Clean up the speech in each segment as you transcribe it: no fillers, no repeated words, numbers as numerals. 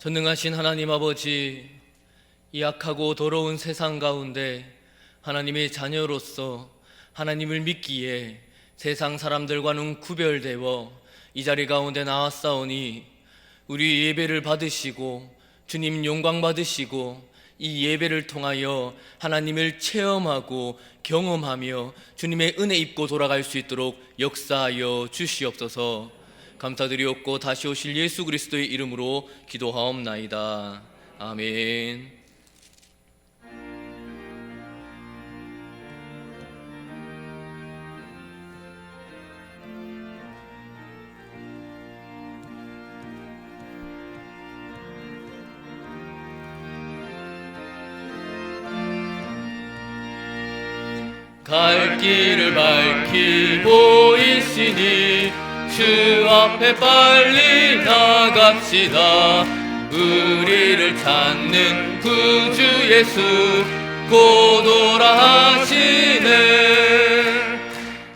전능하신 하나님 아버지, 이 악하고 더러운 세상 가운데 하나님의 자녀로서 하나님을 믿기에 세상 사람들과는 구별되어 이 자리 가운데 나왔사오니 우리 예배를 받으시고 주님 영광 받으시고 이 예배를 통하여 하나님을 체험하고 경험하며 주님의 은혜 입고 돌아갈 수 있도록 역사하여 주시옵소서. 감사드리옵고 다시 오실 예수 그리스도의 이름으로 기도하옵나이다. 아멘. 갈 길을 밝히고 있으니 주 앞에 빨리 나갑시다. 우리를 찾는 구주 예수 곧 오라 하시네.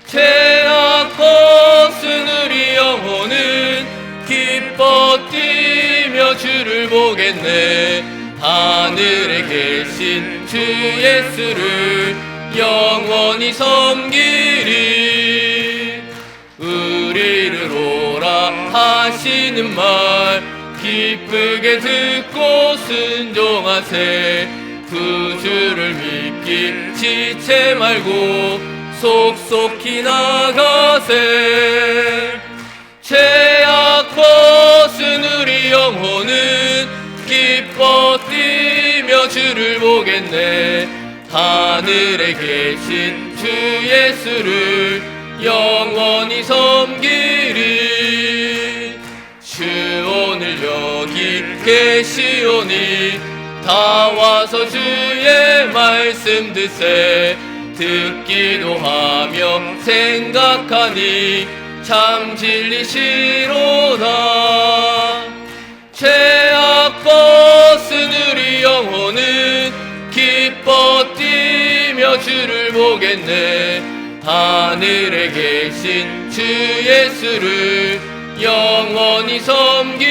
죄악 벗은 우리 영혼은 기뻐 뛰며 주를 보겠네. 하늘에 계신 주 예수를 영원히 섬기리. 우리를 오라 하시는 말 기쁘게 듣고 순종하세. 구주를 믿기 지체 말고 속속히 나가세. 죄악 벗은 우리 영혼은 기뻐 뛰며 주를 보겠네. 하늘에 계신 주 예수를 영원히 섬기리. 주 오늘 여기 계시오니 다 와서 주의 말씀 듣세. 듣기도 하며 생각하니 참 진리시로다. 죄악 벗은 우리 영혼은 기뻐 뛰며 주를 보겠네. 하늘에 계신 주 예수를 영원히 섬기리.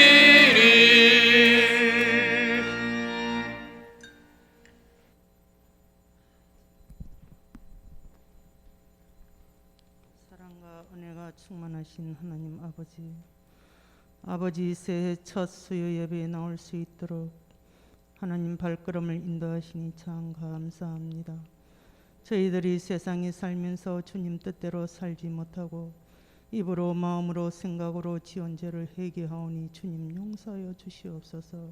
사랑과 은혜가 충만하신 하나님 아버지 새해 첫 수요 예배에 나올 수 있도록 하나님 발걸음을 인도하시니 참 감사합니다. 저희들이 세상에 살면서 주님 뜻대로 살지 못하고 입으로 마음으로 생각으로 지은 죄를 회개하오니 주님 용서하여 주시옵소서.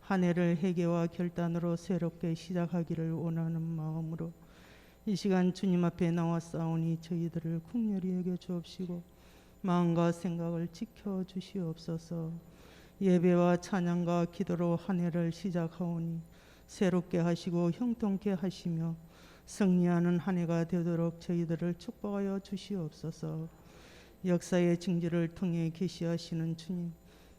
한 해를 회개와 결단으로 새롭게 시작하기를 원하는 마음으로 이 시간 주님 앞에 나왔사오니 저희들을 긍휼히 여겨 주옵시고 마음과 생각을 지켜 주시옵소서. 예배와 찬양과 기도로 한 해를 시작하오니 새롭게 하시고 형통케 하시며 승리하는 한 해가 되도록 저희들을 축복하여 주시옵소서. 역사의 증거를 통해 계시하시는 주님,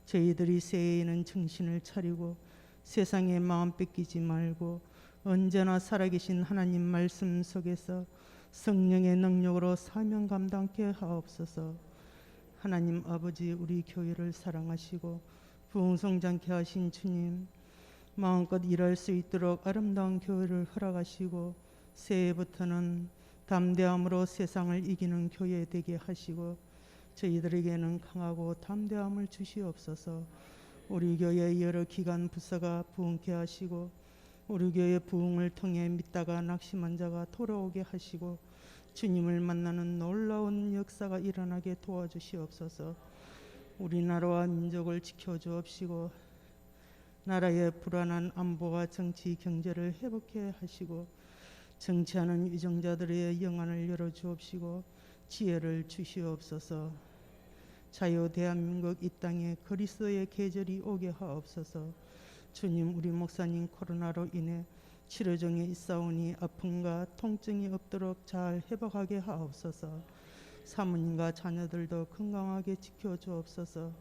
저희들이 새해에는 정신을 차리고 세상에 마음 뺏기지 말고 언제나 살아계신 하나님 말씀 속에서 성령의 능력으로 사명 감당케 하옵소서. 하나님 아버지, 우리 교회를 사랑하시고 부흥성장케 하신 주님, 마음껏 일할 수 있도록 아름다운 교회를 허락하시고 새해부터는 담대함으로 세상을 이기는 교회 되게 하시고 저희들에게는 강하고 담대함을 주시옵소서. 우리 교회 여러 기관 부서가 부흥케 하시고 우리 교회 부흥을 통해 믿다가 낙심한 자가 돌아오게 하시고 주님을 만나는 놀라운 역사가 일어나게 도와주시옵소서. 우리나라와 민족을 지켜주옵시고 나라의 불안한 안보와 정치 경제를 회복해 하시고 정치하는 유정자들의 영안을 열어주옵시고 지혜를 주시옵소서. 자유 대한민국 이 땅에 그리스도의 계절이 오게 하옵소서. 주님, 우리 목사님 코로나로 인해 치료 중에 있사오니 아픔과 통증이 없도록 잘 회복하게 하옵소서. 사모님과 자녀들도 건강하게 지켜주옵소서.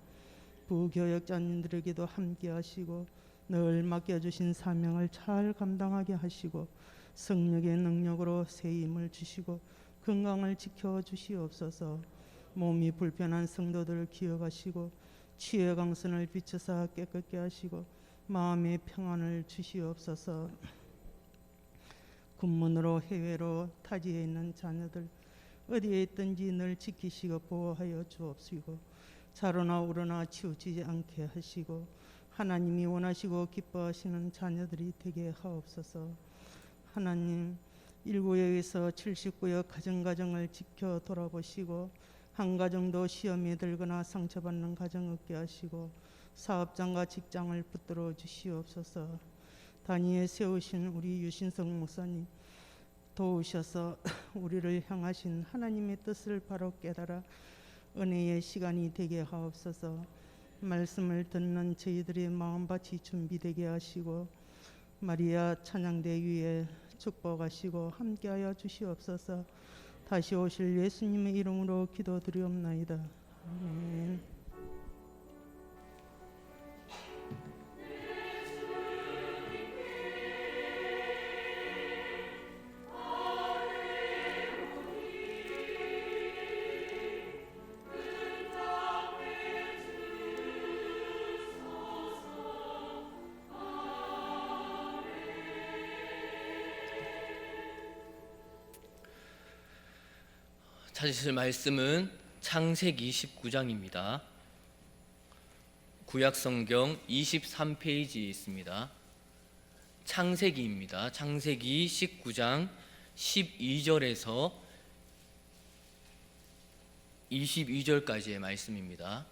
부교역자님들에게도 함께 하시고 늘 맡겨주신 사명을 잘 감당하게 하시고 성령의 능력으로 새 힘을 주시고 건강을 지켜주시옵소서. 몸이 불편한 성도들을 기억하시고 치유의 강선을 비춰사 깨끗게 하시고 마음의 평안을 주시옵소서. 군문으로 해외로 타지에 있는 자녀들 어디에 있든지 늘 지키시고 보호하여 주옵시고 자로나 우로나 치우치지 않게 하시고 하나님이 원하시고 기뻐하시는 자녀들이 되게 하옵소서. 하나님, 1구역에서 79역 가정가정을 지켜 돌아보시고 한 가정도 시험에 들거나 상처받는 가정 없게 하시고 사업장과 직장을 붙들어 주시옵소서. 단위에 세우신 우리 유신성 목사님 도우셔서 우리를 향하신 하나님의 뜻을 바로 깨달아 은혜의 시간이 되게 하옵소서. 말씀을 듣는 저희들의 마음밭이 준비되게 하시고 마리아 찬양대 위에 축복하시고 함께하여 주시옵소서. 다시 오실 예수님의 이름으로 기도드리옵나이다. 아멘. 찾으실 말씀은 창세기 19장입니다. 구약성경 23페이지에 있습니다. 창세기입니다. 창세기 19장 12절에서 22절까지의 말씀입니다.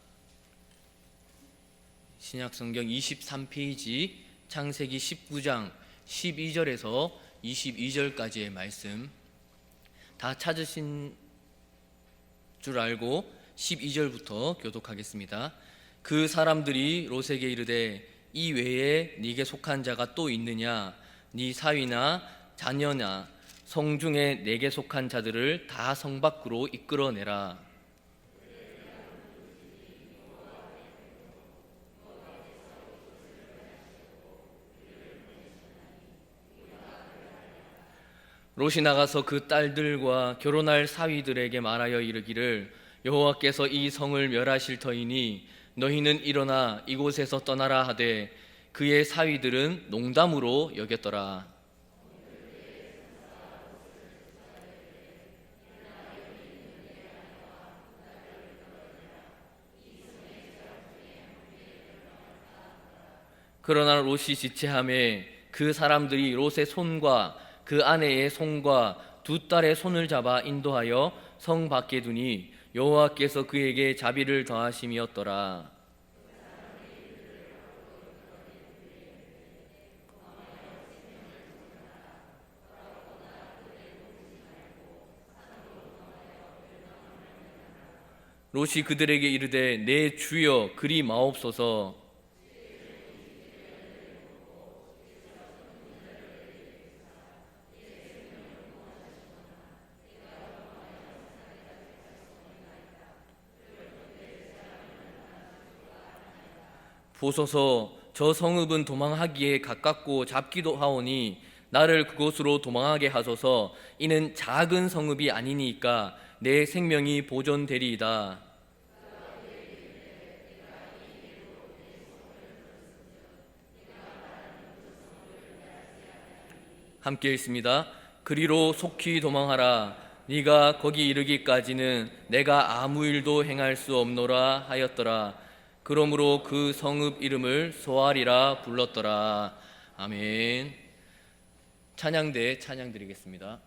신약성경 23페이지 창세기 19장 12절에서 22절까지의 말씀 다 찾으신 줄 알고 12절부터 교독하겠습니다. 그 사람들이 롯에게 이르되 이 외에 네게 속한 자가 또 있느냐? 네 사위나 자녀나 성 중에 네게 속한 자들을 다 성 밖으로 이끌어내라. 롯이 나가서 그 딸들과 결혼할 사위들에게 말하여 이르기를 여호와께서 이 성을 멸하실 터이니 너희는 일어나 이곳에서 떠나라 하되 그의 사위들은 농담으로 여겼더라. 그러나 롯이 지체하매 그 사람들이 롯의 손과 그 아내의 손과 두 딸의 손을 잡아 인도하여 성 밖에 두니 여호와께서 그에게 자비를 더하심이었더라. 롯이 그들에게 이르되 내 주여 그리 마옵소서. 보소서 저 성읍은 도망하기에 가깝고 잡기도 하오니 나를 그곳으로 도망하게 하소서. 이는 작은 성읍이 아니니까 내 생명이 보존되리이다. 함께 읽습니다. 그리로 속히 도망하라. 네가 거기 이르기까지는 내가 아무 일도 행할 수 없노라 하였더라. 그러므로 그 성읍 이름을 소알이라 불렀더라. 아멘. 찬양대 찬양 드리겠습니다.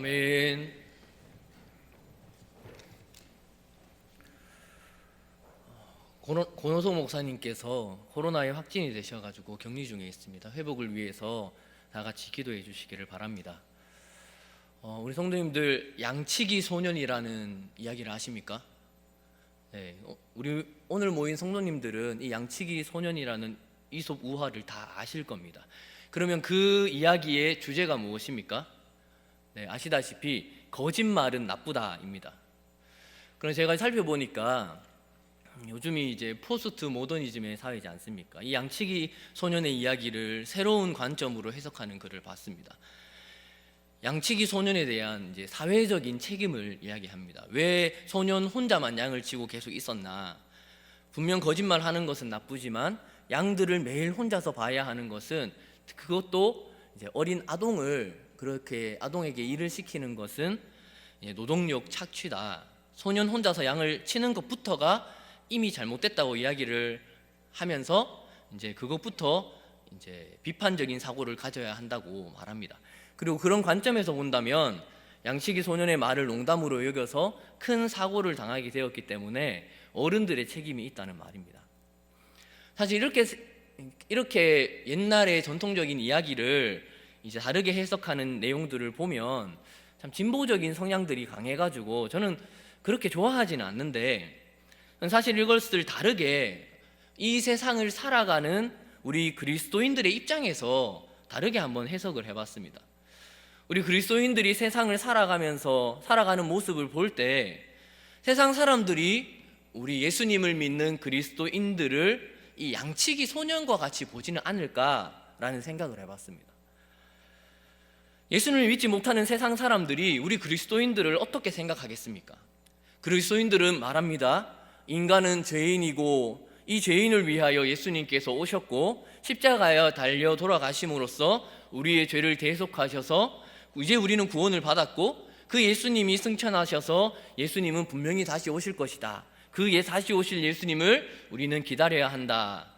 아멘. 권호소 목사님께서 코로나에 확진이 되셔가지고 격리 중에 있습니다. 회복을 위해서 다 같이 기도해 주시기를 바랍니다. 우리 성도님들 양치기 소년이라는 이야기를 아십니까? 네, 우리 오늘 모인 성도님들은 이 양치기 소년이라는 이솝 우화를 다 아실 겁니다. 그러면 그 이야기의 주제가 무엇입니까? 네, 아시다시피 거짓말은 나쁘다입니다. 그럼 제가 살펴보니까 요즘이 이제 포스트 모더니즘의 사회지 않습니까? 이 양치기 소년의 이야기를 새로운 관점으로 해석하는 글을 봤습니다. 양치기 소년에 대한 이제 사회적인 책임을 이야기합니다. 왜 소년 혼자만 양을 치고 계속 있었나? 분명 거짓말하는 것은 나쁘지만 양들을 매일 혼자서 봐야 하는 것은, 그것도 이제 어린 아동을 그렇게 아동에게 일을 시키는 것은 노동력 착취다. 소년 혼자서 양을 치는 것부터가 이미 잘못됐다고 이야기를 하면서 이제 그것부터 이제 비판적인 사고를 가져야 한다고 말합니다. 그리고 그런 관점에서 본다면 양치기 소년의 말을 농담으로 여겨서 큰 사고를 당하게 되었기 때문에 어른들의 책임이 있다는 말입니다. 사실 이렇게 옛날의 전통적인 이야기를 이제 다르게 해석하는 내용들을 보면 참 진보적인 성향들이 강해가지고 저는 그렇게 좋아하지는 않는데, 사실 이것을 다르게 이 세상을 살아가는 우리 그리스도인들의 입장에서 다르게 한번 해석을 해봤습니다. 우리 그리스도인들이 세상을 살아가는 모습을 볼 때 세상 사람들이 우리 예수님을 믿는 그리스도인들을 이 양치기 소년과 같이 보지는 않을까라는 생각을 해봤습니다. 예수님을 믿지 못하는 세상 사람들이 우리 그리스도인들을 어떻게 생각하겠습니까? 그리스도인들은 말합니다. 인간은 죄인이고 이 죄인을 위하여 예수님께서 오셨고 십자가에 달려 돌아가심으로써 우리의 죄를 대속하셔서 이제 우리는 구원을 받았고, 그 예수님이 승천하셔서 예수님은 분명히 다시 오실 것이다. 그 다시 오실 예수님을 우리는 기다려야 한다.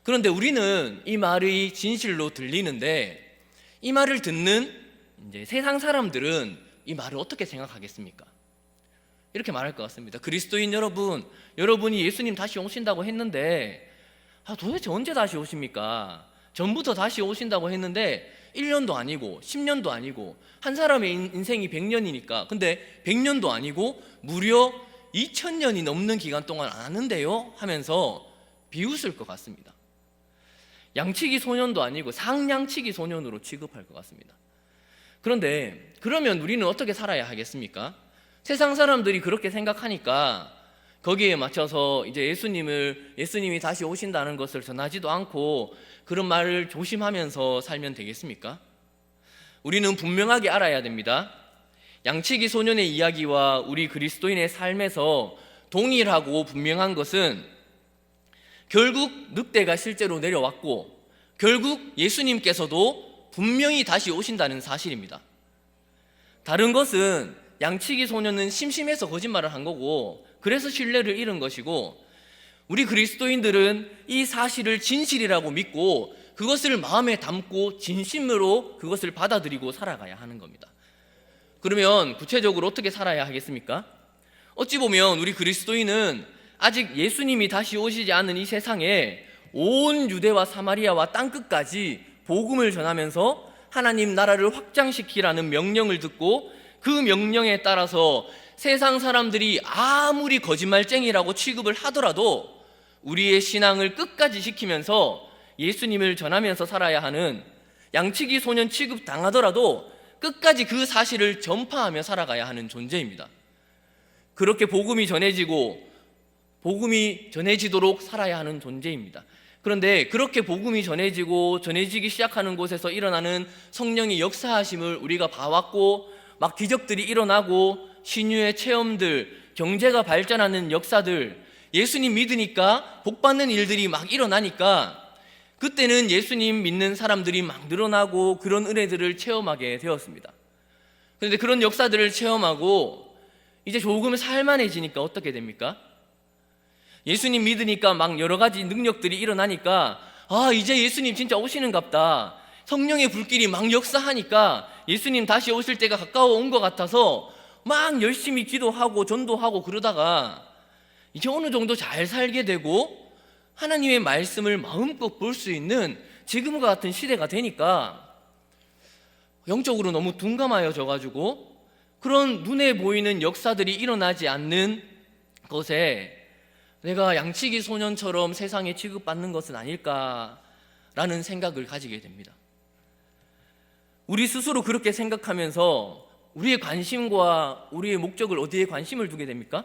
그런데 우리는 이 말이 진실로 들리는데 이 말을 듣는 이제 세상 사람들은 이 말을 어떻게 생각하겠습니까? 이렇게 말할 것 같습니다. 그리스도인 여러분, 여러분이 예수님 다시 오신다고 했는데 도대체 언제 다시 오십니까? 전부터 다시 오신다고 했는데 1년도 아니고 10년도 아니고, 한 사람의 인생이 100년이니까 근데 100년도 아니고 무려 2000년이 넘는 기간 동안 안 하는데요? 하면서 비웃을 것 같습니다. 양치기 소년도 아니고 상양치기 소년으로 취급할 것 같습니다. 그런데 그러면 우리는 어떻게 살아야 하겠습니까? 세상 사람들이 그렇게 생각하니까 거기에 맞춰서 이제 예수님이 다시 오신다는 것을 전하지도 않고 그런 말을 조심하면서 살면 되겠습니까? 우리는 분명하게 알아야 됩니다. 양치기 소년의 이야기와 우리 그리스도인의 삶에서 동일하고 분명한 것은 결국 늑대가 실제로 내려왔고 결국 예수님께서도 분명히 다시 오신다는 사실입니다. 다른 것은 양치기 소년은 심심해서 거짓말을 한 거고 그래서 신뢰를 잃은 것이고, 우리 그리스도인들은 이 사실을 진실이라고 믿고 그것을 마음에 담고 진심으로 그것을 받아들이고 살아가야 하는 겁니다. 그러면 구체적으로 어떻게 살아야 하겠습니까? 어찌 보면 우리 그리스도인은 아직 예수님이 다시 오시지 않은 이 세상에 온 유대와 사마리아와 땅끝까지 복음을 전하면서 하나님 나라를 확장시키라는 명령을 듣고 그 명령에 따라서 세상 사람들이 아무리 거짓말쟁이라고 취급을 하더라도 우리의 신앙을 끝까지 지키면서 예수님을 전하면서 살아야 하는, 양치기 소년 취급 당하더라도 끝까지 그 사실을 전파하며 살아가야 하는 존재입니다. 그렇게 복음이 전해지도록 살아야 하는 존재입니다. 그런데 그렇게 복음이 전해지기 시작하는 곳에서 일어나는 성령의 역사하심을 우리가 봐왔고, 막 기적들이 일어나고 신유의 체험들, 경제가 발전하는 역사들, 예수님 믿으니까 복받는 일들이 막 일어나니까 그때는 예수님 믿는 사람들이 막 늘어나고 그런 은혜들을 체험하게 되었습니다. 그런데 그런 역사들을 체험하고 이제 조금 살만해지니까 어떻게 됩니까? 예수님 믿으니까 막 여러 가지 능력들이 일어나니까 이제 예수님 진짜 오시는갑다. 성령의 불길이 막 역사하니까 예수님 다시 오실 때가 가까워 온 것 같아서 막 열심히 기도하고 전도하고 그러다가 이제 어느 정도 잘 살게 되고 하나님의 말씀을 마음껏 볼 수 있는 지금과 같은 시대가 되니까 영적으로 너무 둔감하여져 가지고 그런 눈에 보이는 역사들이 일어나지 않는 것에 내가 양치기 소년처럼 세상에 취급받는 것은 아닐까라는 생각을 가지게 됩니다. 우리 스스로 그렇게 생각하면서 우리의 관심과 우리의 목적을 어디에 관심을 두게 됩니까?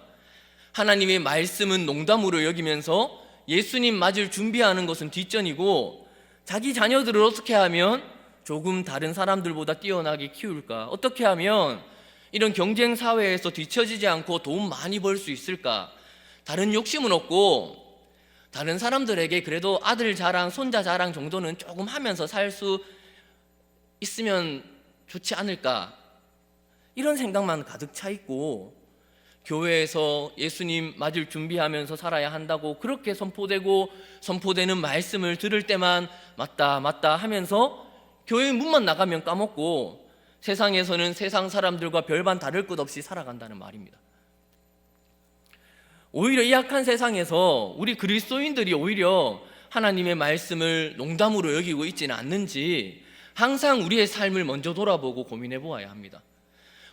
하나님의 말씀은 농담으로 여기면서 예수님 맞을 준비하는 것은 뒷전이고 자기 자녀들을 어떻게 하면 조금 다른 사람들보다 뛰어나게 키울까? 어떻게 하면 이런 경쟁 사회에서 뒤처지지 않고 돈 많이 벌 수 있을까? 다른 욕심은 없고 다른 사람들에게 그래도 아들 자랑, 손자 자랑 정도는 조금 하면서 살 수 있으면 좋지 않을까? 이런 생각만 가득 차 있고 교회에서 예수님 맞을 준비하면서 살아야 한다고 그렇게 선포되는 말씀을 들을 때만 맞다 하면서 교회 문만 나가면 까먹고 세상에서는 세상 사람들과 별반 다를 것 없이 살아간다는 말입니다. 오히려 이 악한 세상에서 우리 그리스도인들이 오히려 하나님의 말씀을 농담으로 여기고 있지는 않는지 항상 우리의 삶을 먼저 돌아보고 고민해 보아야 합니다.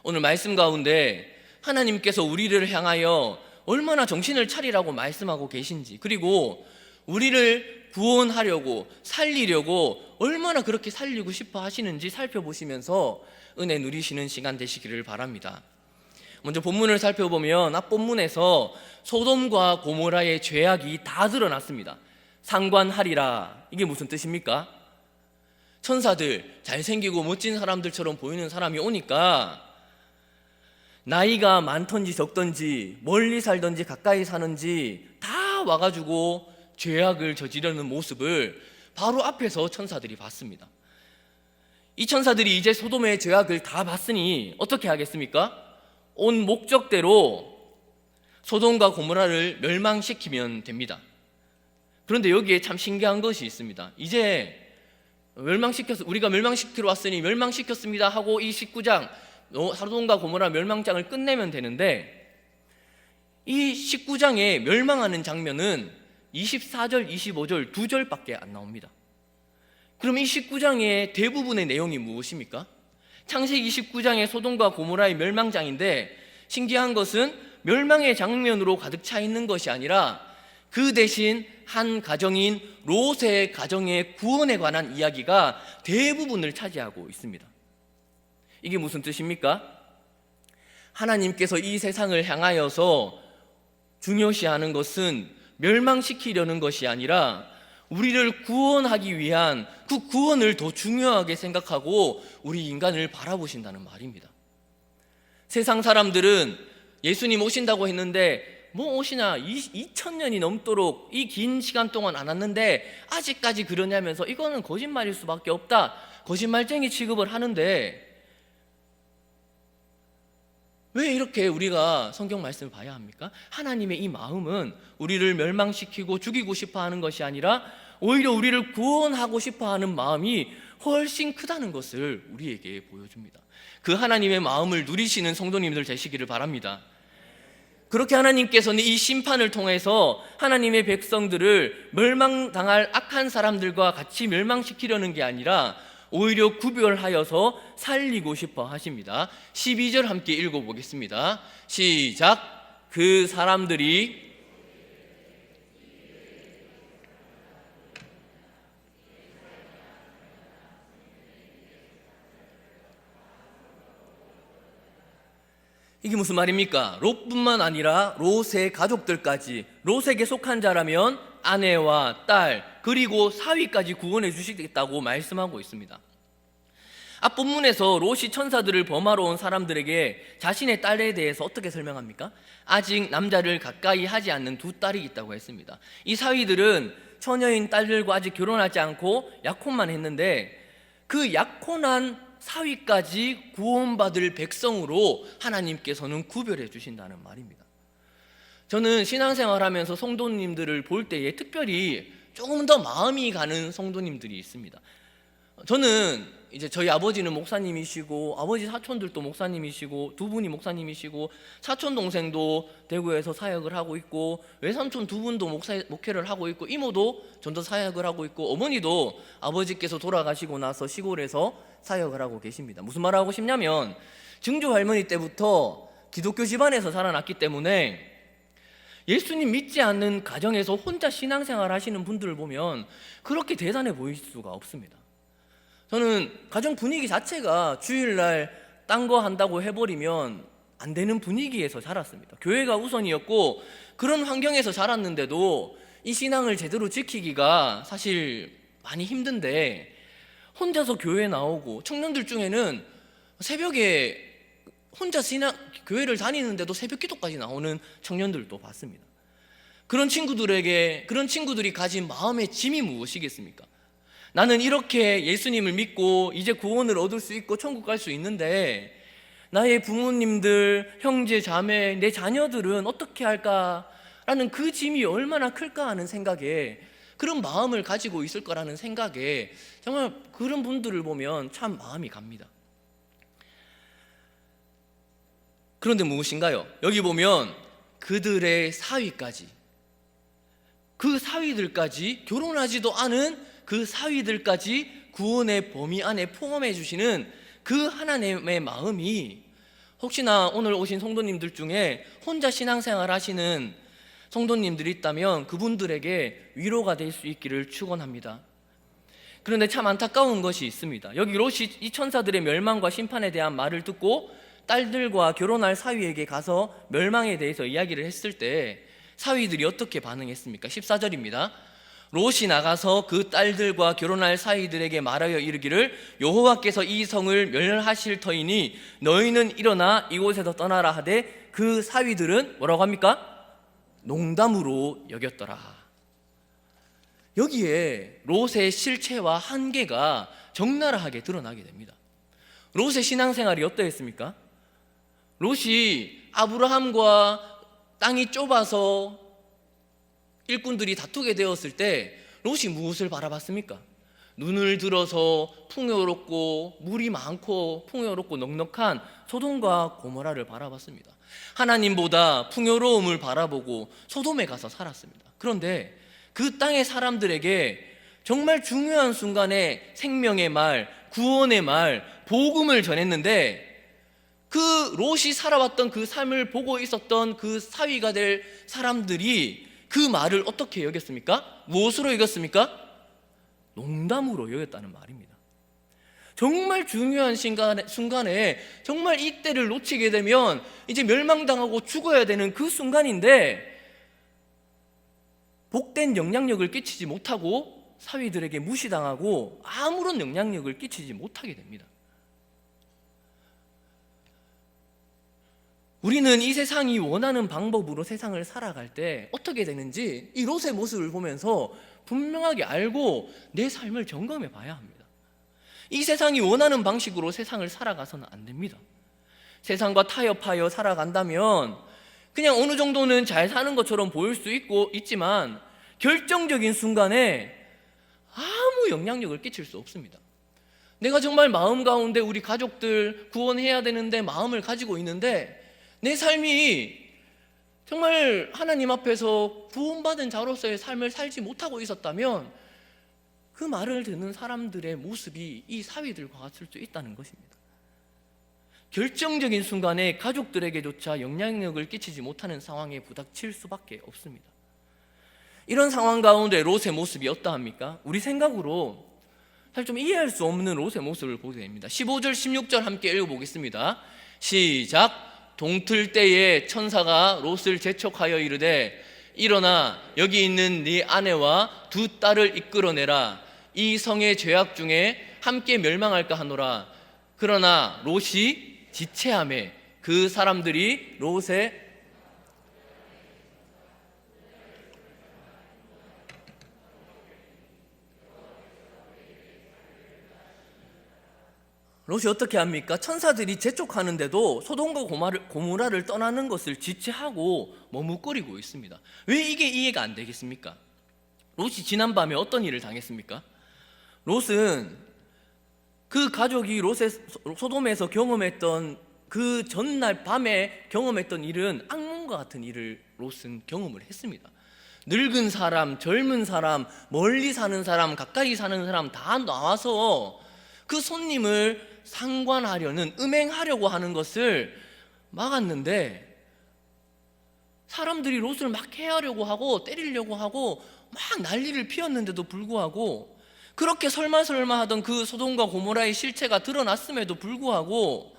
오늘 말씀 가운데 하나님께서 우리를 향하여 얼마나 정신을 차리라고 말씀하고 계신지, 그리고 우리를 구원하려고 살리려고 얼마나 그렇게 살리고 싶어 하시는지 살펴보시면서 은혜 누리시는 시간 되시기를 바랍니다. 먼저 본문을 살펴보면 앞본문에서 소돔과 고모라의 죄악이 다 드러났습니다. 상관하리라, 이게 무슨 뜻입니까? 천사들, 잘생기고 멋진 사람들처럼 보이는 사람이 오니까 나이가 많던지 적던지 멀리 살던지 가까이 사는지 다 와가지고 죄악을 저지르는 모습을 바로 앞에서 천사들이 봤습니다. 이 천사들이 이제 소돔의 죄악을 다 봤으니 어떻게 하겠습니까? 온 목적대로 소돔과 고모라를 멸망시키면 됩니다. 그런데 여기에 참 신기한 것이 있습니다. 이제 우리가 멸망시키러 왔으니 멸망시켰습니다 하고 이 19장 소돔과 고모라 멸망장을 끝내면 되는데 이 19장에 멸망하는 장면은 24절, 25절 두 절밖에 안 나옵니다. 그럼 이 19장의 대부분의 내용이 무엇입니까? 창세기 19장의 소돔과 고모라의 멸망장인데 신기한 것은 멸망의 장면으로 가득 차 있는 것이 아니라 그 대신 한 가정인 롯의 가정의 구원에 관한 이야기가 대부분을 차지하고 있습니다. 이게 무슨 뜻입니까? 하나님께서 이 세상을 향하여서 중요시하는 것은 멸망시키려는 것이 아니라 우리를 구원하기 위한 그 구원을 더 중요하게 생각하고 우리 인간을 바라보신다는 말입니다. 세상 사람들은 예수님 오신다고 했는데 뭐 오시나 2000년이 넘도록 이 긴 시간 동안 안 왔는데 아직까지 그러냐면서 이거는 거짓말일 수밖에 없다, 거짓말쟁이 취급을 하는데 왜 이렇게 우리가 성경 말씀을 봐야 합니까? 하나님의 이 마음은 우리를 멸망시키고 죽이고 싶어 하는 것이 아니라 오히려 우리를 구원하고 싶어 하는 마음이 훨씬 크다는 것을 우리에게 보여줍니다. 그 하나님의 마음을 누리시는 성도님들 되시기를 바랍니다. 그렇게 하나님께서는 이 심판을 통해서 하나님의 백성들을 멸망당할 악한 사람들과 같이 멸망시키려는 게 아니라 오히려 구별하여서 살리고 싶어 하십니다. 12절 함께 읽어보겠습니다. 시작. 그 사람들이 이게 무슨 말입니까? 롯뿐만 아니라 롯의 가족들까지, 롯에게 속한 자라면 아내와 딸 그리고 사위까지 구원해 주시겠다고 말씀하고 있습니다. 앞본문에서 롯이 천사들을 범하러 온 사람들에게 자신의 딸에 대해서 어떻게 설명합니까? 아직 남자를 가까이 하지 않는 두 딸이 있다고 했습니다. 이 사위들은 처녀인 딸들과 아직 결혼하지 않고 약혼만 했는데 그 약혼한 사위까지 구원받을 백성으로 하나님께서는 구별해 주신다는 말입니다. 저는 신앙생활하면서 성도님들을 볼 때에 특별히 조금 더 마음이 가는 성도님들이 있습니다. 저는 이제 저희 아버지는 목사님이시고 아버지 사촌들도 목사님이시고 두 분이 목사님이시고 사촌 동생도 대구에서 사역을 하고 있고 외삼촌 두 분도 목회를 하고 있고 이모도 전도 사역을 하고 있고 어머니도 아버지께서 돌아가시고 나서 시골에서 사역을 하고 계십니다. 무슨 말을 하고 싶냐면 증조 할머니 때부터 기독교 집안에서 자라났기 때문에 예수님 믿지 않는 가정에서 혼자 신앙생활 하시는 분들을 보면 그렇게 대단해 보일 수가 없습니다. 저는 가정 분위기 자체가 주일날 딴 거 한다고 해버리면 안 되는 분위기에서 자랐습니다. 교회가 우선이었고 그런 환경에서 자랐는데도 이 신앙을 제대로 지키기가 사실 많이 힘든데 혼자서 교회 나오고 청년들 중에는 새벽에 혼자 교회를 다니는데도 새벽 기도까지 나오는 청년들도 봤습니다. 그런 친구들이 가진 마음의 짐이 무엇이겠습니까? 나는 이렇게 예수님을 믿고 이제 구원을 얻을 수 있고 천국 갈 수 있는데 나의 부모님들, 형제, 자매, 내 자녀들은 어떻게 할까라는 그 짐이 얼마나 클까 하는 생각에 그런 마음을 가지고 있을 거라는 생각에 정말 그런 분들을 보면 참 마음이 갑니다. 그런데 무엇인가요? 여기 보면 그들의 사위까지, 그 사위들까지, 결혼하지도 않은 그 사위들까지 구원의 범위 안에 포함해 주시는 그 하나님의 마음이 혹시나 오늘 오신 성도님들 중에 혼자 신앙생활 하시는 성도님들이 있다면 그분들에게 위로가 될 수 있기를 축원합니다. 그런데 참 안타까운 것이 있습니다. 여기 롯이 이 천사들의 멸망과 심판에 대한 말을 듣고 딸들과 결혼할 사위에게 가서 멸망에 대해서 이야기를 했을 때 사위들이 어떻게 반응했습니까? 14절입니다. 롯이 나가서 그 딸들과 결혼할 사위들에게 말하여 이르기를 여호와께서 이 성을 멸하실 터이니 너희는 일어나 이곳에서 떠나라 하되 그 사위들은 뭐라고 합니까? 농담으로 여겼더라. 여기에 롯의 실체와 한계가 적나라하게 드러나게 됩니다. 롯의 신앙생활이 어떠했습니까? 롯이 아브라함과 땅이 좁아서 일꾼들이 다투게 되었을 때 롯이 무엇을 바라봤습니까? 눈을 들어서 풍요롭고 물이 많고 풍요롭고 넉넉한 소돔과 고모라를 바라봤습니다. 하나님보다 풍요로움을 바라보고 소돔에 가서 살았습니다. 그런데 그 땅의 사람들에게 정말 중요한 순간에 생명의 말, 구원의 말, 복음을 전했는데 그 롯이 살아왔던 그 삶을 보고 있었던 그 사위가 될 사람들이 그 말을 어떻게 여겼습니까? 무엇으로 여겼습니까? 농담으로 여겼다는 말입니다. 정말 중요한 순간에 정말 이때를 놓치게 되면 이제 멸망당하고 죽어야 되는 그 순간인데 복된 영향력을 끼치지 못하고 사위들에게 무시당하고 아무런 영향력을 끼치지 못하게 됩니다. 우리는 이 세상이 원하는 방법으로 세상을 살아갈 때 어떻게 되는지 이 롯의 모습을 보면서 분명하게 알고 내 삶을 점검해 봐야 합니다. 이 세상이 원하는 방식으로 세상을 살아가서는 안 됩니다. 세상과 타협하여 살아간다면 그냥 어느 정도는 잘 사는 것처럼 보일 수 있지만 결정적인 순간에 아무 영향력을 끼칠 수 없습니다. 내가 정말 마음 가운데 우리 가족들 구원해야 되는데 마음을 가지고 있는데 내 삶이 정말 하나님 앞에서 구원받은 자로서의 삶을 살지 못하고 있었다면 그 말을 듣는 사람들의 모습이 이 사위들과 같을 수 있다는 것입니다. 결정적인 순간에 가족들에게조차 영향력을 끼치지 못하는 상황에 부닥칠 수밖에 없습니다. 이런 상황 가운데 롯의 모습이 어떠합니까? 우리 생각으로 사실 좀 이해할 수 없는 롯의 모습을 보게 됩니다. 15절 16절 함께 읽어보겠습니다. 시작. 동틀 때에 천사가 롯을 재촉하여 이르되 일어나 여기 있는 네 아내와 두 딸을 이끌어내라. 이 성의 죄악 중에 함께 멸망할까 하노라. 그러나 롯이 지체하매 그 사람들이 롯의 롯이 어떻게 합니까? 천사들이 재촉하는데도 소돔과 고모라를 떠나는 것을 지체하고 머뭇거리고 있습니다. 왜 이게 이해가 안 되겠습니까? 롯이 지난밤에 어떤 일을 당했습니까? 롯은 그 가족이 소돔에서 경험했던 그 전날 밤에 경험했던 일은 악몽과 같은 일을 롯은 경험을 했습니다. 늙은 사람, 젊은 사람, 멀리 사는 사람, 가까이 사는 사람 다 나와서 그 손님을 상관하려는, 음행하려고 하는 것을 막았는데, 사람들이 롯을 막 해하려고 하고 때리려고 하고 막 난리를 피웠는데도 불구하고, 그렇게 설마설마 하던 그 소돔과 고모라의 실체가 드러났음에도 불구하고,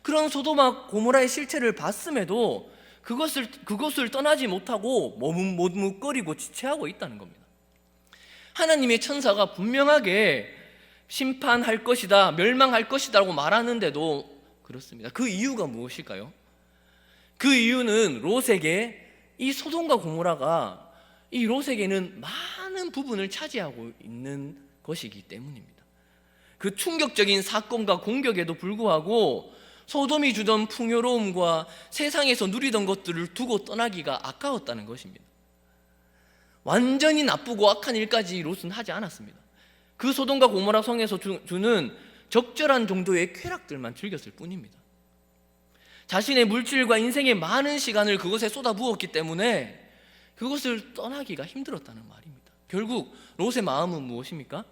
그런 소돔과 고모라의 실체를 봤음에도 그것을 떠나지 못하고 머뭇거리고 지체하고 있다는 겁니다. 하나님의 천사가 분명하게 심판할 것이다, 멸망할 것이다 라고 말하는데도 그렇습니다. 그 이유가 무엇일까요? 그 이유는 롯에게, 이 소돔과 고모라가 이 롯에게는 많은 부분을 차지하고 있는 것이기 때문입니다. 그 충격적인 사건과 공격에도 불구하고 소돔이 주던 풍요로움과 세상에서 누리던 것들을 두고 떠나기가 아까웠다는 것입니다. 완전히 나쁘고 악한 일까지 롯은 하지 않았습니다. 그 소돔과 고모라 성에서 주는 적절한 정도의 쾌락들만 즐겼을 뿐입니다. 자신의 물질과 인생의 많은 시간을 그것에 쏟아부었기 때문에 그것을 떠나기가 힘들었다는 말입니다. 결국 롯의 마음은 무엇입니까?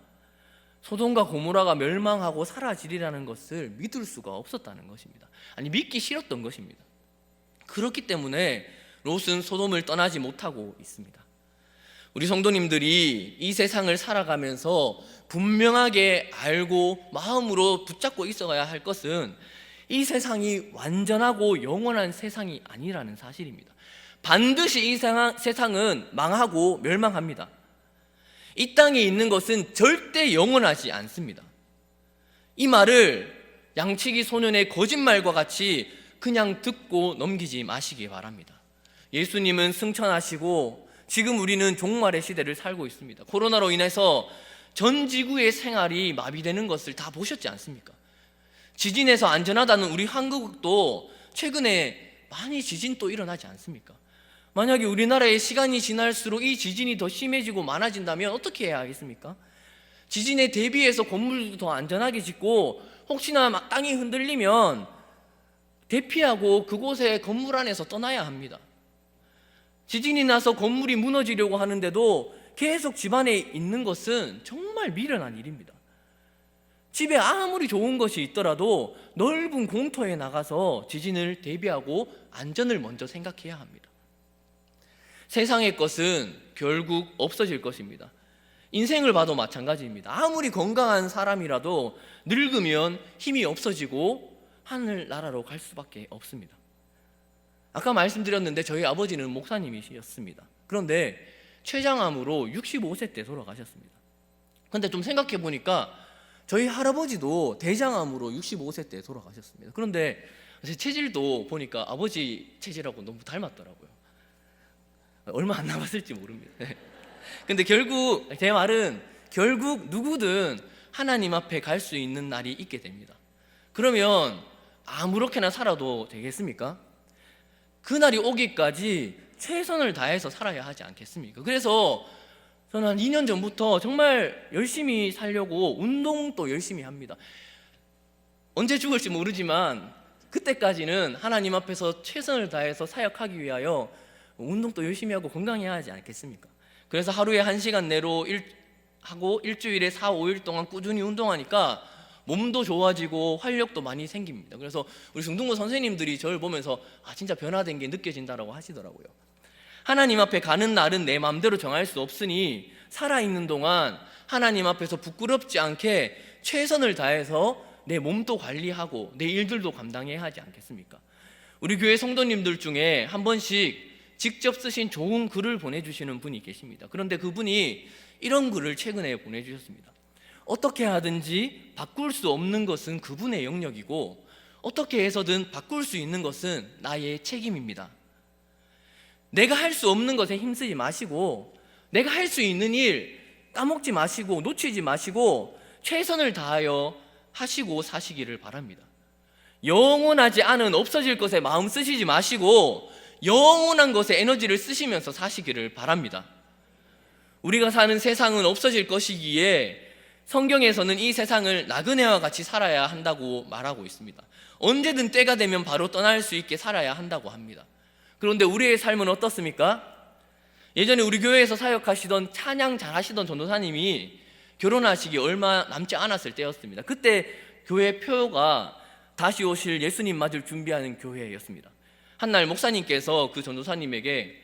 소돔과 고모라가 멸망하고 사라지리라는 것을 믿을 수가 없었다는 것입니다. 아니, 믿기 싫었던 것입니다. 그렇기 때문에 롯은 소돔을 떠나지 못하고 있습니다. 우리 성도님들이 이 세상을 살아가면서 분명하게 알고 마음으로 붙잡고 있어야 할 것은, 이 세상이 완전하고 영원한 세상이 아니라는 사실입니다. 반드시 이 세상은 망하고 멸망합니다. 이 땅에 있는 것은 절대 영원하지 않습니다. 이 말을 양치기 소년의 거짓말과 같이 그냥 듣고 넘기지 마시기 바랍니다. 예수님은 승천하시고 지금 우리는 종말의 시대를 살고 있습니다. 코로나로 인해서 전 지구의 생활이 마비되는 것을 다 보셨지 않습니까? 지진에서 안전하다는 우리 한국도 최근에 많이 지진 또 일어나지 않습니까? 만약에 우리나라의 시간이 지날수록 이 지진이 더 심해지고 많아진다면 어떻게 해야 하겠습니까? 지진에 대비해서 건물도 더 안전하게 짓고, 혹시나 땅이 흔들리면 대피하고 그곳에 건물 안에서 떠나야 합니다. 지진이 나서 건물이 무너지려고 하는데도 계속 집 안에 있는 것은 정말 미련한 일입니다. 집에 아무리 좋은 것이 있더라도 넓은 공터에 나가서 지진을 대비하고 안전을 먼저 생각해야 합니다. 세상의 것은 결국 없어질 것입니다. 인생을 봐도 마찬가지입니다. 아무리 건강한 사람이라도 늙으면 힘이 없어지고 하늘나라로 갈 수밖에 없습니다. 아까 말씀드렸는데 저희 아버지는 목사님이셨습니다. 그런데 췌장암으로 65세 때 돌아가셨습니다. 그런데 좀 생각해 보니까 저희 할아버지도 대장암으로 65세 때 돌아가셨습니다. 그런데 제 체질도 보니까 아버지 체질하고 너무 닮았더라고요. 얼마 안 남았을지 모릅니다. 근데 결국 제 말은, 결국 누구든 하나님 앞에 갈 수 있는 날이 있게 됩니다. 그러면 아무렇게나 살아도 되겠습니까? 그날이 오기까지 최선을 다해서 살아야 하지 않겠습니까? 그래서 저는 한 2년 전부터 정말 열심히 살려고 운동도 열심히 합니다. 언제 죽을지 모르지만 그때까지는 하나님 앞에서 최선을 다해서 사역하기 위하여 운동도 열심히 하고 건강해야 하지 않겠습니까? 그래서 하루에 1시간 내로 하고 일주일에 4, 5일 동안 꾸준히 운동하니까 몸도 좋아지고 활력도 많이 생깁니다. 그래서 우리 중등부 선생님들이 저를 보면서 진짜 변화된 게 느껴진다라고 하시더라고요. 하나님 앞에 가는 날은 내 마음대로 정할 수 없으니 살아있는 동안 하나님 앞에서 부끄럽지 않게 최선을 다해서 내 몸도 관리하고 내 일들도 감당해야 하지 않겠습니까? 우리 교회 성도님들 중에 한 번씩 직접 쓰신 좋은 글을 보내주시는 분이 계십니다. 그런데 그분이 이런 글을 최근에 보내주셨습니다. 어떻게 하든지 바꿀 수 없는 것은 그분의 영역이고, 어떻게 해서든 바꿀 수 있는 것은 나의 책임입니다. 내가 할 수 없는 것에 힘쓰지 마시고, 내가 할 수 있는 일 까먹지 마시고 놓치지 마시고 최선을 다하여 하시고 사시기를 바랍니다. 영원하지 않은 없어질 것에 마음 쓰시지 마시고 영원한 것에 에너지를 쓰시면서 사시기를 바랍니다. 우리가 사는 세상은 없어질 것이기에 성경에서는 이 세상을 나그네와 같이 살아야 한다고 말하고 있습니다. 언제든 때가 되면 바로 떠날 수 있게 살아야 한다고 합니다. 그런데 우리의 삶은 어떻습니까? 예전에 우리 교회에서 사역하시던 찬양 잘하시던 전도사님이 결혼하시기 얼마 남지 않았을 때였습니다. 그때 교회 표가 다시 오실 예수님 맞을 준비하는 교회였습니다. 한날 목사님께서 그 전도사님에게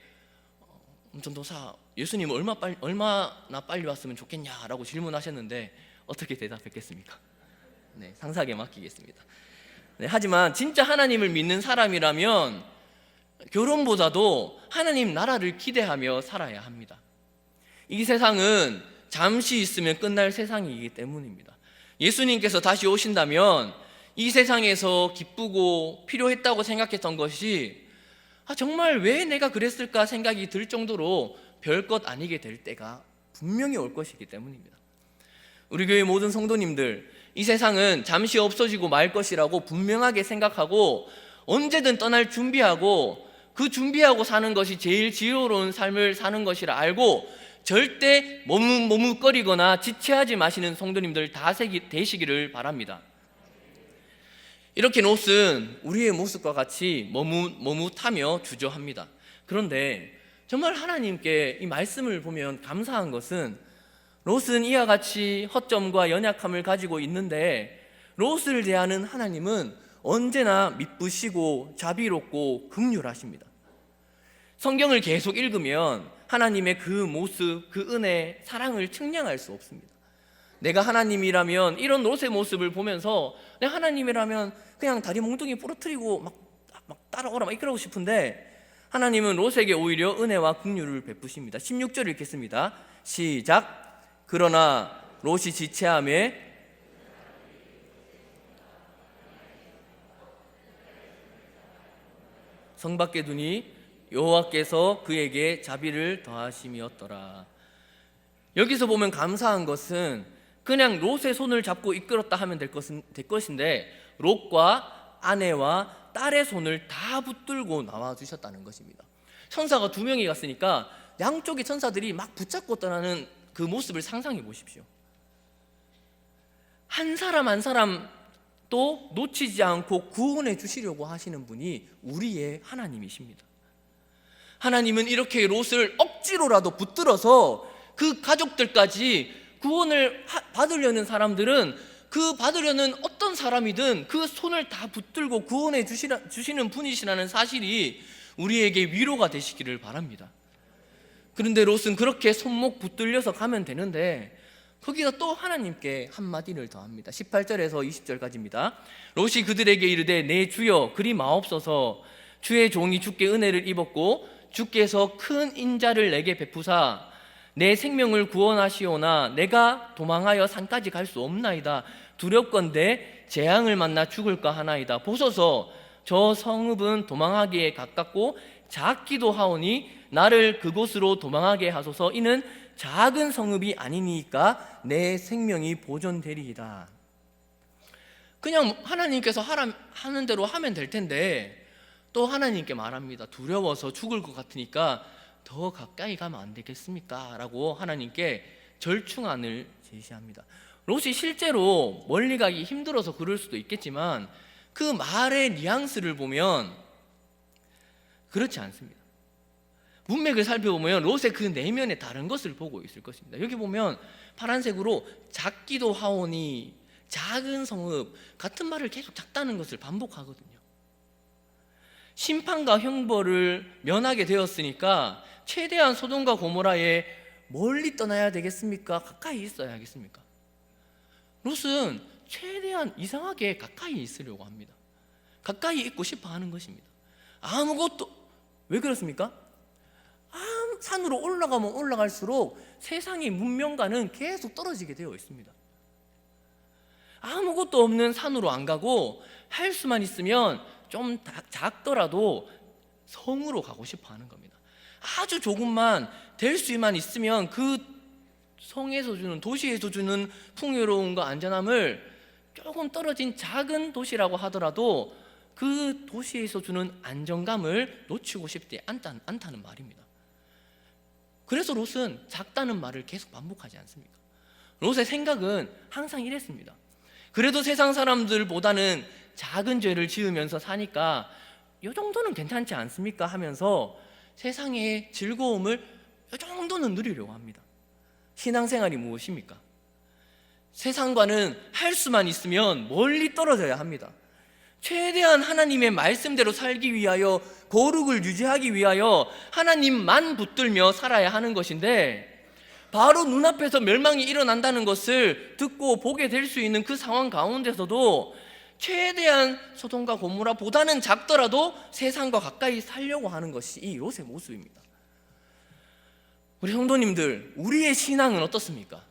전도사, 예수님 얼마나 빨리 왔으면 좋겠냐라고 질문하셨는데 어떻게 대답했겠습니까? 네, 상상에 맡기겠습니다. 네, 하지만 진짜 하나님을 믿는 사람이라면 결혼보다도 하나님 나라를 기대하며 살아야 합니다. 이 세상은 잠시 있으면 끝날 세상이기 때문입니다. 예수님께서 다시 오신다면 이 세상에서 기쁘고 필요했다고 생각했던 것이 정말 왜 내가 그랬을까 생각이 들 정도로 별것 아니게 될 때가 분명히 올 것이기 때문입니다. 우리 교회 모든 성도님들, 이 세상은 잠시 없어지고 말 것이라고 분명하게 생각하고 언제든 떠날 준비하고 그 준비하고 사는 것이 제일 지혜로운 삶을 사는 것이라 알고 절대 머뭇거리거나 지체하지 마시는 성도님들 다 되시기를 바랍니다. 이렇게 롯은 우리의 모습과 같이 머뭇하며 주저합니다. 그런데 정말 하나님께 이 말씀을 보면 감사한 것은 롯은 이와 같이 허점과 연약함을 가지고 있는데 롯을 대하는 하나님은 언제나 미쁘시고 자비롭고 긍휼하십니다. 성경을 계속 읽으면 하나님의 그 모습, 그 은혜, 사랑을 측량할 수 없습니다. 내가 하나님이라면 이런 롯의 모습을 보면서 내가 하나님이라면 그냥 다리 몽둥이 부러뜨리고 막 따라오라 막 이끌고 싶은데 하나님은 롯에게 오히려 은혜와 긍휼을 베푸십니다. 16절 읽겠습니다. 시작. 그러나 롯이 지체함에 성 밖에 두니 여호와께서 그에게 자비를 더하심이었더라. 여기서 보면 감사한 것은 그냥 롯의 손을 잡고 이끌었다 하면 될 것인데 롯과 아내와 딸의 손을 다 붙들고 나와주셨다는 것입니다. 천사가 2명이 갔으니까 양쪽의 천사들이 막 붙잡고 떠나는 그 모습을 상상해 보십시오. 한 사람 한 사람 또 놓치지 않고 구원해 주시려고 하시는 분이 우리의 하나님이십니다. 하나님은 이렇게 롯을 억지로라도 붙들어서 그 가족들까지 구원을 받으려는 사람들은 그 받으려는 어떤 사람이든 그 손을 다 붙들고 구원해 주시는 분이시라는 사실이 우리에게 위로가 되시기를 바랍니다. 그런데 롯은 그렇게 손목 붙들려서 가면 되는데 거기다 또 하나님께 한마디를 더합니다. 18절에서 20절까지입니다. 롯이 그들에게 이르되 내 주여 그리 마옵소서. 주의 종이 주께 은혜를 입었고 주께서 큰 인자를 내게 베푸사 내 생명을 구원하시오나 내가 도망하여 산까지 갈 수 없나이다. 두렵건대 재앙을 만나 죽을까 하나이다. 보소서 저 성읍은 도망하기에 가깝고 작기도 하오니 나를 그곳으로 도망하게 하소서. 이는 작은 성읍이 아니니까 내 생명이 보존되리이다. 그냥 하나님께서 하는 대로 하면 될 텐데 또 하나님께 말합니다. 두려워서 죽을 것 같으니까 더 가까이 가면 안 되겠습니까? 라고 하나님께 절충안을 제시합니다. 롯이 실제로 멀리 가기 힘들어서 그럴 수도 있겠지만 그 말의 뉘앙스를 보면 그렇지 않습니다. 문맥을 살펴보면 롯의 그 내면에 다른 것을 보고 있을 것입니다. 여기 보면 파란색으로 작기도 하오니 작은 성읍 같은 말을 계속 작다는 것을 반복하거든요. 심판과 형벌을 면하게 되었으니까 최대한 소돔과 고모라에 멀리 떠나야 되겠습니까? 가까이 있어야 하겠습니까? 롯은 최대한 이상하게 가까이 있으려고 합니다. 가까이 있고 싶어 하는 것입니다. 아무것도 왜 그렇습니까? 산으로 올라가면 올라갈수록 세상의 문명과는 계속 떨어지게 되어 있습니다. 아무것도 없는 산으로 안 가고 할 수만 있으면 좀 작더라도 성으로 가고 싶어 하는 겁니다. 아주 조금만 될 수만 있으면 그 성에서 주는, 도시에서 주는 풍요로움과 안전함을 조금 떨어진 작은 도시라고 하더라도 그 도시에서 주는 안정감을 놓치고 싶지 않다는 말입니다. 그래서 롯은 작다는 말을 계속 반복하지 않습니까? 롯의 생각은 항상 이랬습니다. 그래도 세상 사람들보다는 작은 죄를 지으면서 사니까 이 정도는 괜찮지 않습니까? 하면서 세상의 즐거움을 이 정도는 누리려고 합니다. 신앙생활이 무엇입니까? 세상과는 할 수만 있으면 멀리 떨어져야 합니다. 최대한 하나님의 말씀대로 살기 위하여, 거룩을 유지하기 위하여 하나님만 붙들며 살아야 하는 것인데, 바로 눈앞에서 멸망이 일어난다는 것을 듣고 보게 될 수 있는 그 상황 가운데서도 최대한 소돔과 고모라보다는 작더라도 세상과 가까이 살려고 하는 것이 이 롯의 모습입니다. 우리 성도님들, 우리의 신앙은 어떻습니까?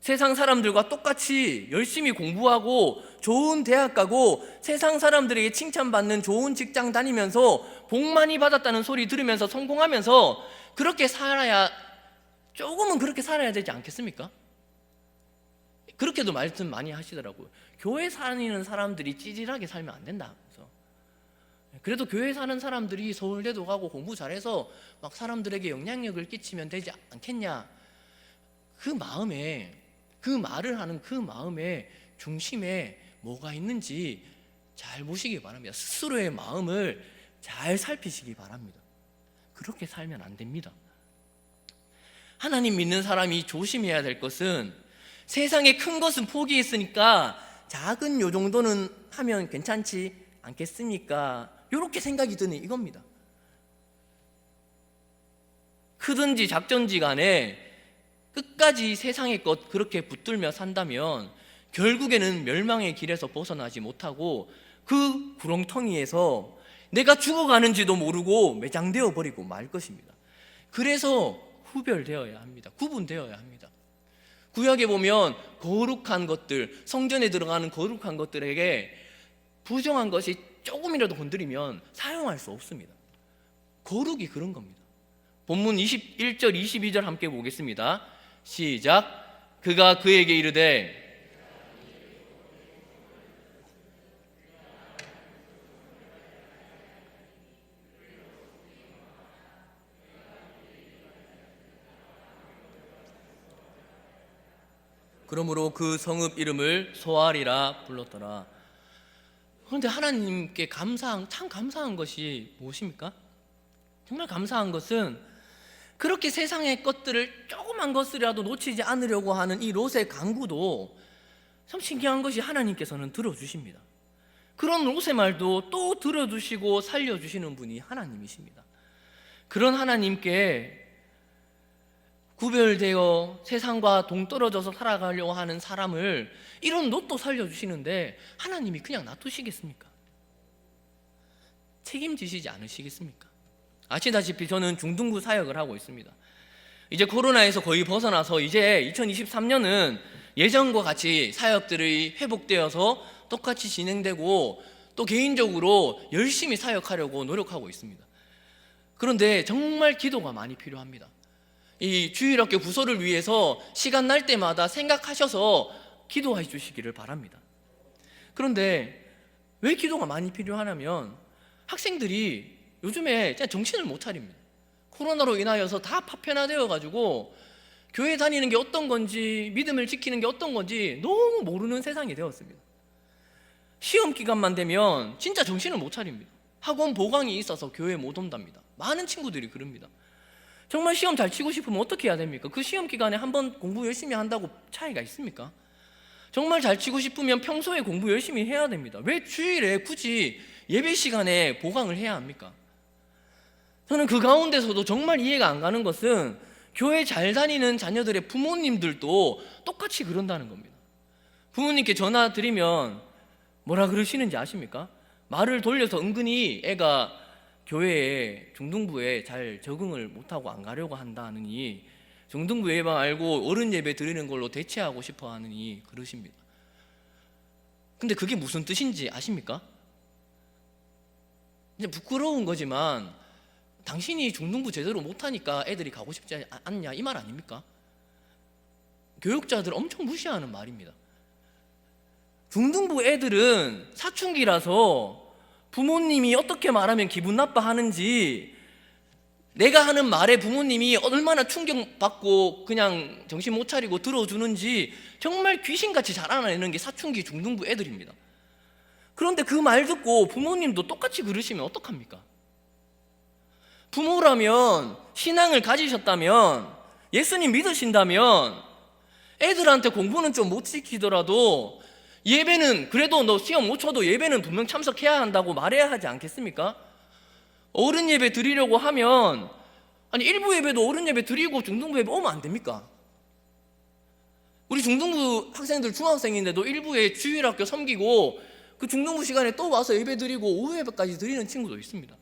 세상 사람들과 똑같이 열심히 공부하고 좋은 대학 가고 세상 사람들에게 칭찬받는 좋은 직장 다니면서 복 많이 받았다는 소리 들으면서 성공하면서 그렇게 살아야, 조금은 그렇게 살아야 되지 않겠습니까? 그렇게도 말씀 많이 하시더라고요. 교회 다니는 사람들이 찌질하게 살면 안 된다. 그래도 교회 사는 사람들이 서울대도 가고 공부 잘해서 막 사람들에게 영향력을 끼치면 되지 않겠냐. 그 마음에, 그 말을 하는 그 마음의 중심에 뭐가 있는지 잘 보시기 바랍니다. 스스로의 마음을 잘 살피시기 바랍니다. 그렇게 살면 안 됩니다. 하나님 믿는 사람이 조심해야 될 것은, 세상에 큰 것은 포기했으니까 작은 요 정도는 하면 괜찮지 않겠습니까? 이렇게 생각이 드는 이겁니다. 크든지 작든지 간에 끝까지 세상의 것 그렇게 붙들며 산다면 결국에는 멸망의 길에서 벗어나지 못하고 그 구렁텅이에서 내가 죽어가는지도 모르고 매장되어 버리고 말 것입니다. 그래서 후별되어야 합니다. 구분되어야 합니다. 구약에 보면 거룩한 것들, 성전에 들어가는 거룩한 것들에게 부정한 것이 조금이라도 건드리면 사용할 수 없습니다. 거룩이 그런 겁니다. 본문 21절 22절 함께 보겠습니다. 시작. 그가 그에게 이르되 그러므로 그 성읍 이름을 소알이라 불렀더라. 그런데 하나님께 참 감사한 것이 무엇입니까? 정말 감사한 것은 그렇게 세상의 것들을 조그만 것이라도 놓치지 않으려고 하는 이 롯의 간구도 참 신기한 것이 하나님께서는 들어주십니다. 그런 롯의 말도 또 들어주시고 살려주시는 분이 하나님이십니다. 그런 하나님께 구별되어 세상과 동떨어져서 살아가려고 하는 사람을 이런 롯도 살려주시는데 하나님이 그냥 놔두시겠습니까? 책임지시지 않으시겠습니까? 아시다시피 저는 중등부 사역을 하고 있습니다. 이제 코로나에서 거의 벗어나서 이제 2023년은 예전과 같이 사역들이 회복되어서 똑같이 진행되고 또 개인적으로 열심히 사역하려고 노력하고 있습니다. 그런데 정말 기도가 많이 필요합니다. 이 주일학교 부서를 위해서 시간 날 때마다 생각하셔서 기도해 주시기를 바랍니다. 그런데 왜 기도가 많이 필요하냐면 학생들이 요즘에 그냥 정신을 못 차립니다. 코로나로 인하여서 다 파편화되어 가지고 교회 다니는 게 어떤 건지, 믿음을 지키는 게 어떤 건지 너무 모르는 세상이 되었습니다. 시험 기간만 되면 진짜 정신을 못 차립니다. 학원 보강이 있어서 교회에 못 온답니다. 많은 친구들이 그럽니다. 정말 시험 잘 치고 싶으면 어떻게 해야 됩니까? 그 시험 기간에 한번 공부 열심히 한다고 차이가 있습니까? 정말 잘 치고 싶으면 평소에 공부 열심히 해야 됩니다. 왜 주일에 굳이 예배 시간에 보강을 해야 합니까? 저는 그 가운데서도 정말 이해가 안 가는 것은 교회 잘 다니는 자녀들의 부모님들도 똑같이 그런다는 겁니다. 부모님께 전화 드리면 뭐라 그러시는지 아십니까? 말을 돌려서 은근히 애가 교회에 중등부에 잘 적응을 못하고 안 가려고 한다느니 중등부 예방 알고 어른 예배 드리는 걸로 대체하고 싶어 하느니 그러십니다. 근데 그게 무슨 뜻인지 아십니까? 이제 부끄러운 거지만 당신이 중등부 제대로 못하니까 애들이 가고 싶지 않냐 이 말 아닙니까? 교육자들 엄청 무시하는 말입니다. 중등부 애들은 사춘기라서 부모님이 어떻게 말하면 기분 나빠하는지 내가 하는 말에 부모님이 얼마나 충격받고 그냥 정신 못 차리고 들어주는지 정말 귀신같이 자라나는 게 사춘기 중등부 애들입니다. 그런데 그 말 듣고 부모님도 똑같이 그러시면 어떡합니까? 부모라면, 신앙을 가지셨다면, 예수님 믿으신다면 애들한테 공부는 좀 못 시키더라도 예배는 그래도 너 시험 못 쳐도 예배는 분명 참석해야 한다고 말해야 하지 않겠습니까? 어른 예배 드리려고 하면 아니 일부 예배도 어른 예배 드리고 중등부 예배 오면 안 됩니까? 우리 중등부 학생들 중학생인데도 일부에 주일학교 섬기고 그 중등부 시간에 또 와서 예배 드리고 오후 예배까지 드리는 친구도 있습니다.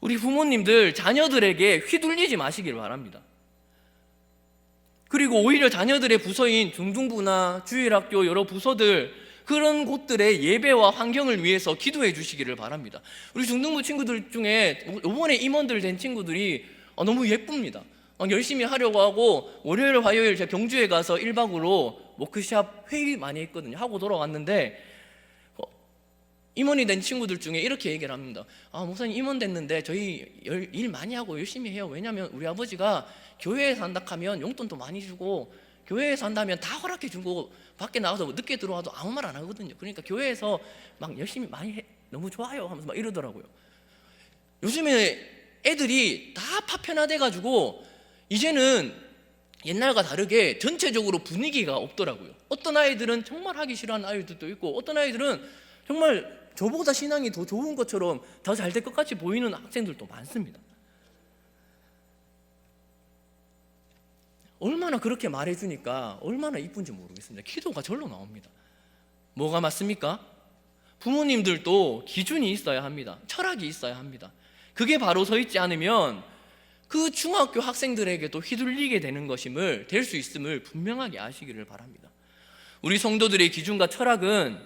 우리 부모님들 자녀들에게 휘둘리지 마시길 바랍니다. 그리고 오히려 자녀들의 부서인 중등부나 주일학교 여러 부서들 그런 곳들의 예배와 환경을 위해서 기도해 주시기를 바랍니다. 우리 중등부 친구들 중에 이번에 임원들 된 친구들이 너무 예쁩니다. 열심히 하려고 하고 월요일 화요일 제가 경주에 가서 1박으로 워크샵 회의 많이 했거든요. 하고 돌아왔는데 임원이 된 친구들 중에 이렇게 얘기를 합니다. 목사님 임원 됐는데 저희 일 많이 하고 열심히 해요. 왜냐하면 우리 아버지가 교회에서 한다 하면 용돈도 많이 주고 교회에서 한다면 다 허락해 주고 밖에 나가서 늦게 들어와도 아무 말 안 하거든요. 그러니까 교회에서 막 열심히 많이 해 너무 좋아요 하면서 막 이러더라고요. 요즘에 애들이 다 파편화돼 가지고 이제는 옛날과 다르게 전체적으로 분위기가 없더라고요. 어떤 아이들은 정말 하기 싫어하는 아이들도 있고 어떤 아이들은 정말 저보다 신앙이 더 좋은 것처럼 더 잘 될 것 같이 보이는 학생들도 많습니다. 얼마나 그렇게 말해주니까 얼마나 이쁜지 모르겠습니다. 기도가 절로 나옵니다. 뭐가 맞습니까? 부모님들도 기준이 있어야 합니다. 철학이 있어야 합니다. 그게 바로 서 있지 않으면 그 중학교 학생들에게도 휘둘리게 되는 것임을 될 수 있음을 분명하게 아시기를 바랍니다. 우리 성도들의 기준과 철학은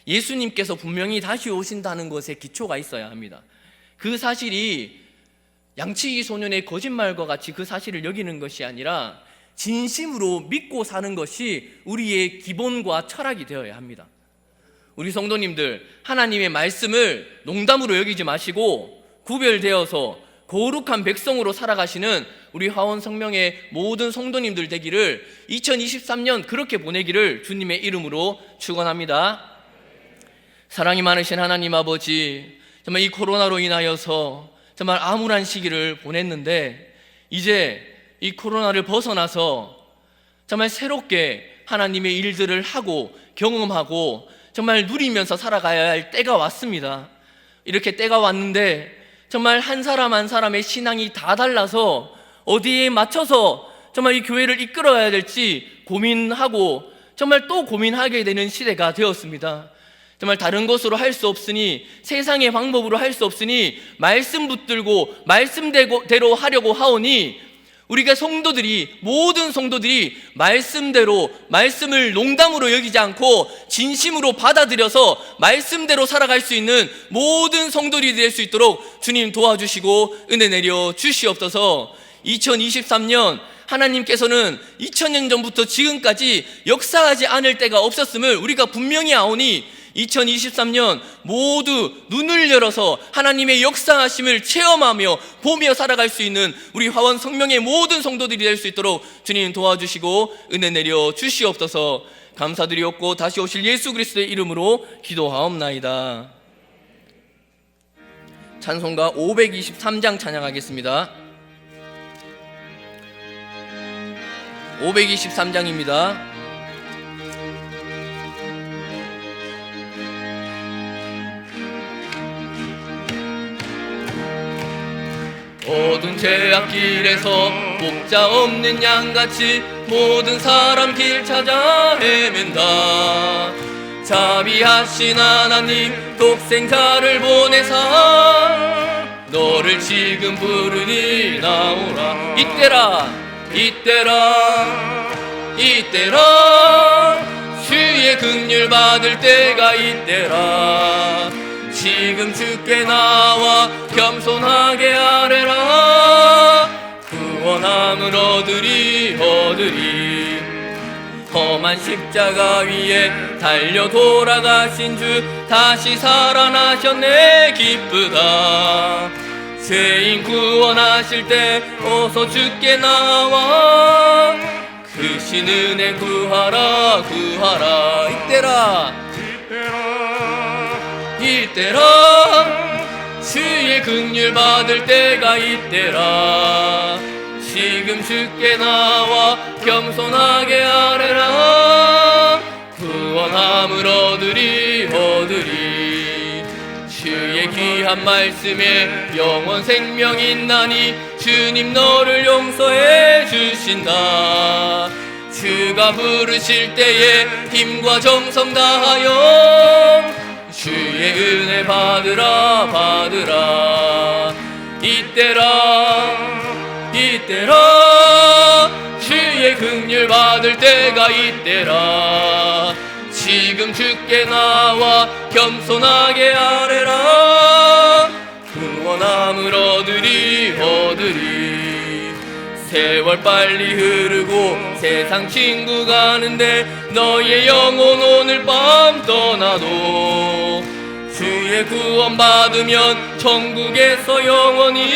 예수님께서 분명히 다시 오신다는 것에 기초가 있어야 합니다. 그 사실이 양치기 소년의 거짓말과 같이 그 사실을 여기는 것이 아니라 진심으로 믿고 사는 것이 우리의 기본과 철학이 되어야 합니다. 우리 성도님들, 하나님의 말씀을 농담으로 여기지 마시고 구별되어서 거룩한 백성으로 살아가시는 우리 화원 성명의 모든 성도님들 되기를 2023년 그렇게 보내기를 주님의 이름으로 축원합니다. 사랑이 많으신 하나님 아버지, 정말 이 코로나로 인하여서 정말 암울한 시기를 보냈는데 이제 이 코로나를 벗어나서 정말 새롭게 하나님의 일들을 하고 경험하고 정말 누리면서 살아가야 할 때가 왔습니다. 이렇게 때가 왔는데 정말 한 사람 한 사람의 신앙이 다 달라서 어디에 맞춰서 정말 이 교회를 이끌어야 될지 고민하고 정말 또 고민하게 되는 시대가 되었습니다. 정말 다른 것으로 할 수 없으니 세상의 방법으로 할 수 없으니 말씀 붙들고 말씀대로 하려고 하오니 우리가 성도들이 모든 성도들이 말씀대로 말씀을 농담으로 여기지 않고 진심으로 받아들여서 말씀대로 살아갈 수 있는 모든 성도들이 될 수 있도록 주님 도와주시고 은혜 내려 주시옵소서. 2023년 하나님께서는 2000년 전부터 지금까지 역사하지 않을 때가 없었음을 우리가 분명히 아오니 2023년 모두 눈을 열어서 하나님의 역사하심을 체험하며 보며 살아갈 수 있는 우리 화원 성명의 모든 성도들이 될 수 있도록 주님 도와주시고 은혜 내려 주시옵소서. 감사드리옵고 다시 오실 예수 그리스도의 이름으로 기도하옵나이다. 찬송가 523장 찬양하겠습니다. 523장입니다. 모든 죄악길에서 목자 없는 양같이 모든 사람 길 찾아 헤맨다. 자비하신 하나님 독생자를 보내사 너를 지금 부르니 나오라. 이때라 주의 긍휼 받을 때가 이때라. 지금 주께 나와 겸손하게 아뢰라. 구원함을 얻으리 험한 십자가 위에 달려 돌아가신 주 다시 살아나셨네 기쁘다. 죄인 구원하실 때 어서 주께 나와 그 신 은혜 구하라 구하라. 이때라 주의 긍휼 받을 때가 이때라. 지금 주께 나와 겸손하게 아뢰라. 구원함을 얻으리 주의 귀한 말씀에 영원 생명 있나니 주님 너를 용서해 주신다. 주가 부르실 때에 힘과 정성 다하여 주의 은혜 받으라. 이때라 주의 긍휼 받을 때가 이때라. 지금 주께 나와 겸손하게 아뢰라. 구원함을 얻으리 세월 빨리 흐르고 세상 친구 가는데 너의 영혼 오늘 밤 떠나도 주의 구원 받으면 천국에서 영원히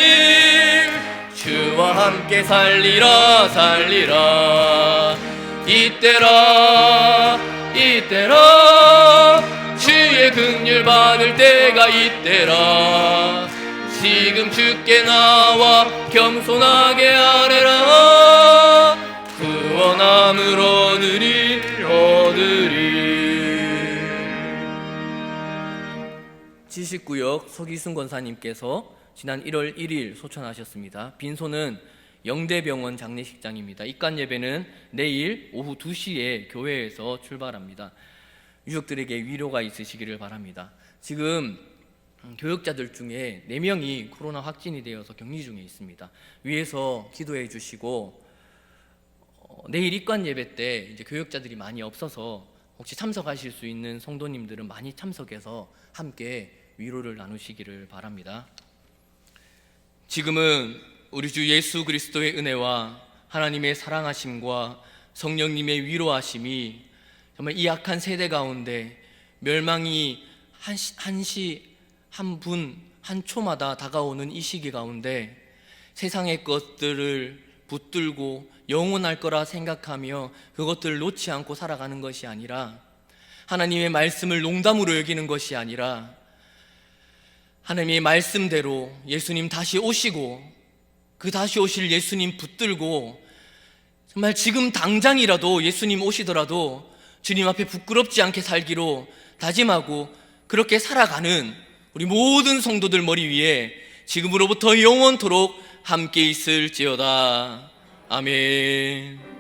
주와 함께 살리라. 이때라 주의 긍휼 받을 때가 이때라. 지금 주께 나와 겸손하게 아뢰라. 구원함을 얻으리 지식구역 서기순 권사님께서 지난 1월 1일 소천하셨습니다. 빈소는 영대병원 장례식장입니다. 입관 예배는 내일 오후 2시에 교회에서 출발합니다. 유족들에게 위로가 있으시기를 바랍니다. 지금 교역자들 중에 4명이 코로나 확진이 되어서 격리 중에 있습니다. 위에서 기도해 주시고 내일 입관 예배 때 이제 교역자들이 많이 없어서 혹시 참석하실 수 있는 성도님들은 많이 참석해서 함께 위로를 나누시기를 바랍니다. 지금은 우리 주 예수 그리스도의 은혜와 하나님의 사랑하심과 성령님의 위로하심이 정말 이 악한 세대 가운데 멸망이 한 분, 한 초마다 다가오는 이 시기 가운데 세상의 것들을 붙들고 영원할 거라 생각하며 그것들을 놓지 않고 살아가는 것이 아니라, 하나님의 말씀을 농담으로 여기는 것이 아니라 하나님의 말씀대로 예수님 다시 오시고 그 다시 오실 예수님 붙들고 정말 지금 당장이라도 예수님 오시더라도 주님 앞에 부끄럽지 않게 살기로 다짐하고 그렇게 살아가는 우리 모든 성도들 머리 위에 지금으로부터 영원토록 함께 있을지어다. 아멘.